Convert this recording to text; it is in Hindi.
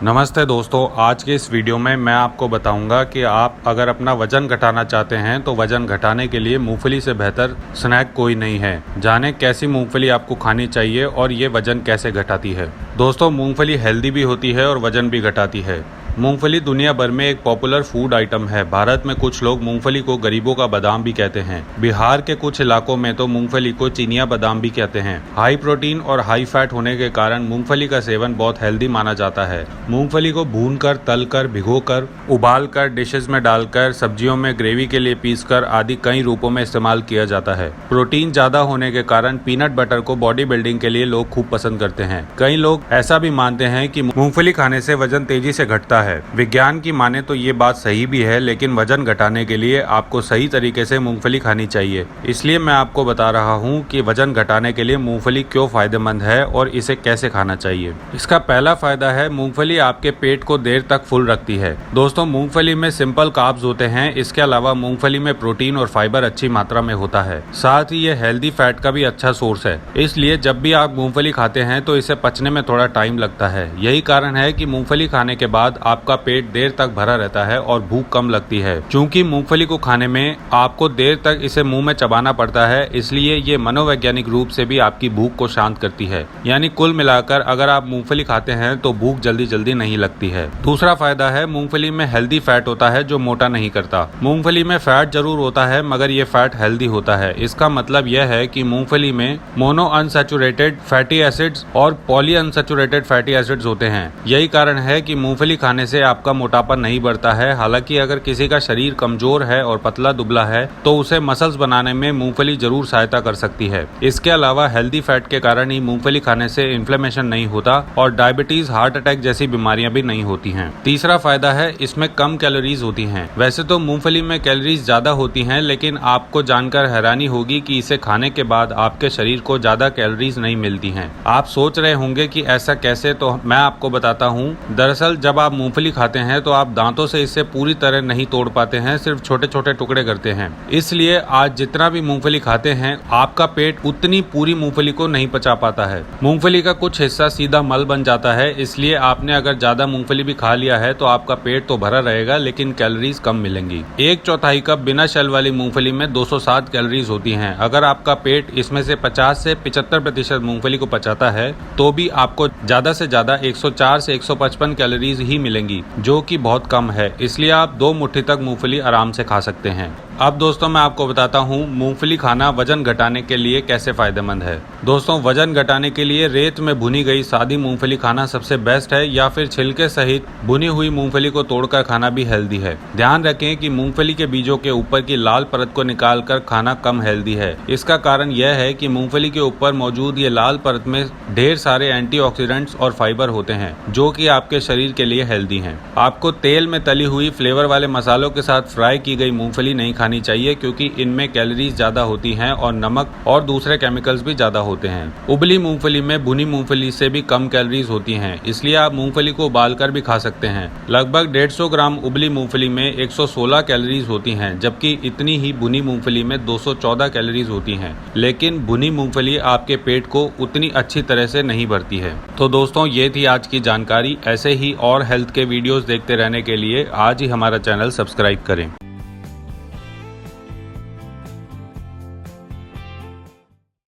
नमस्ते दोस्तों, आज के इस वीडियो में मैं आपको बताऊंगा कि आप अगर अपना वजन घटाना चाहते हैं तो वजन घटाने के लिए मूंगफली से बेहतर स्नैक कोई नहीं है। जानें कैसी मूंगफली आपको खानी चाहिए और ये वजन कैसे घटाती है। दोस्तों, मूंगफली हेल्दी भी होती है और वजन भी घटाती है। मूंगफली दुनिया भर में एक पॉपुलर फूड आइटम है। भारत में कुछ लोग मूंगफली को गरीबों का बादाम भी कहते हैं। बिहार के कुछ इलाकों में तो मूंगफली को चिनिया बादाम भी कहते हैं। हाई प्रोटीन और हाई फैट होने के कारण मूंगफली का सेवन बहुत हेल्दी माना जाता है। मूंगफली को भूनकर, तलकर, भिगोकर, उबालकर, डिशेस में डालकर, सब्जियों में ग्रेवी के लिए पीसकर आदि कई रूपों में इस्तेमाल किया जाता है। प्रोटीन ज्यादा होने के कारण पीनट बटर को बॉडी बिल्डिंग के लिए लोग खूब पसंद करते हैं। कई लोग ऐसा भी मानते हैं कि मूंगफली खाने से वजन तेजी से घटता है। विज्ञान की माने तो ये बात सही भी है, लेकिन वजन घटाने के लिए आपको सही तरीके से मूंगफली खानी चाहिए। इसलिए मैं आपको बता रहा हूँ कि वजन घटाने के लिए मूंगफली क्यों फायदेमंद है और इसे कैसे खाना चाहिए। इसका पहला फायदा है, मूंगफली आपके पेट को देर तक फुल रखती है। दोस्तों, मूंगफली में सिंपल कार्ब्स होते हैं। इसके अलावा मूंगफली में प्रोटीन और फाइबर अच्छी मात्रा में होता है। साथ ही ये हेल्दी फैट का भी अच्छा सोर्स है। इसलिए जब भी आप मूंगफली खाते हैं तो इसे पचने में थोड़ा टाइम लगता है। यही कारण है कि मूंगफली खाने के बाद आपका पेट देर तक भरा रहता है और भूख कम लगती है। चूंकि मूंगफली को खाने में आपको देर तक इसे मुंह में चबाना पड़ता है, इसलिए ये मनोवैज्ञानिक रूप से भी आपकी भूख को शांत करती है। यानी कुल मिलाकर अगर आप मूंगफली खाते हैं तो भूख जल्दी जल्दी नहीं लगती है। दूसरा फायदा है, मूंगफली में हेल्दी फैट होता है जो मोटा नहीं करता। मूंगफली में फैट जरूर होता है, मगर ये फैट हेल्दी होता है। इसका मतलब यह है कि मूंगफली में मोनो अनसैचुरेटेड फैटी एसिड्स और पॉली अनसैचुरेटेड फैटी एसिड्स होते हैं। यही कारण है कि मूंगफली खाने से आपका मोटापा नहीं बढ़ता है। हालांकि अगर किसी का शरीर कमजोर है और पतला दुबला है तो उसे मसल्स बनाने में मूंगफली जरूर सहायता कर सकती है। इसके अलावा हेल्दी फैट के कारण ही मूंगफली खाने से इन्फ्लेमेशन नहीं होता और डायबिटीज, हार्ट अटैक जैसी बीमारियां भी नहीं होती हैं। तीसरा फायदा है, इसमें कम कैलोरीज होती हैं। वैसे तो मूंगफली में कैलोरीज ज्यादा होती हैं, लेकिन आपको जानकर हैरानी होगी कि इसे खाने के बाद आपके शरीर को ज्यादा कैलोरीज नहीं मिलती हैं। आप सोच रहे होंगे कि ऐसा कैसे, तो मैं आपको बताता हूँ। दरअसल जब आप मूंगफली खाते हैं तो आप दांतों से इसे पूरी तरह नहीं तोड़ पाते हैं, सिर्फ छोटे छोटे टुकड़े करते हैं। इसलिए आज जितना भी मूंगफली खाते हैं, आपका पेट उतनी पूरी मूंगफली को नहीं पचा पाता है। मूंगफली का कुछ हिस्सा सीधा मल बन जाता है। इसलिए आपने अगर ज्यादा मूंगफली भी खा लिया है तो आपका पेट तो भरा रहेगा, लेकिन कैलोरीज कम मिलेंगी। 1/4 कप बिना शैल वाली मूंगफली में 207 कैलोरीज होती हैं। अगर आपका पेट इसमें से 50 से 75% मूंगफली को पचाता है तो भी आपको ज्यादा से ज्यादा 104 से 155 कैलोरीज ही मिलेंगी, जो कि बहुत कम है। इसलिए आप 2 मुट्ठी तक मूंगफली आराम से खा सकते हैं। अब दोस्तों, मैं आपको बताता हूँ मूंगफली खाना वजन घटाने के लिए कैसे फायदेमंद है। दोस्तों, वजन घटाने के लिए रेत में भुनी गई सादी मूंगफली खाना सबसे बेस्ट है, या फिर छिलके सहित भुनी हुई मूंगफली को तोड़कर खाना भी हेल्दी है। ध्यान रखें कि मूंगफली के बीजों के ऊपर की लाल परत को निकालकर खाना कम हेल्दी है। इसका कारण यह है कि मूंगफली के ऊपर मौजूद ये लाल परत में ढेर सारे एंटीऑक्सीडेंट्स और फाइबर होते हैं, जो कि आपके शरीर के लिए हेल्दी हैं। आपको तेल में तली हुई फ्लेवर वाले मसालों के साथ फ्राई की गई मूंगफली नहीं खानी चाहिए, क्योंकि इनमें कैलोरीज ज्यादा होती हैं और नमक और दूसरे केमिकल्स भी ज्यादा होते हैं। उबली मूंगफली में भुनी मूंगफली से भी कम कैलोरीज होती हैं, इसलिए आप मूंगफली को उबालकर भी खा सकते हैं। लगभग 150 ग्राम उबली मूंगफली में 116 कैलोरीज होती हैं, जबकि इतनी ही भुनी मूंगफली में 214 कैलोरीज होती हैं। लेकिन भुनी मूंगफली आपके पेट को उतनी अच्छी तरह से नहीं भरती है। तो दोस्तों, ये थी आज की जानकारी। ऐसे ही और हेल्थ के वीडियोस देखते रहने के लिए आज ही हमारा चैनल सब्सक्राइब करें।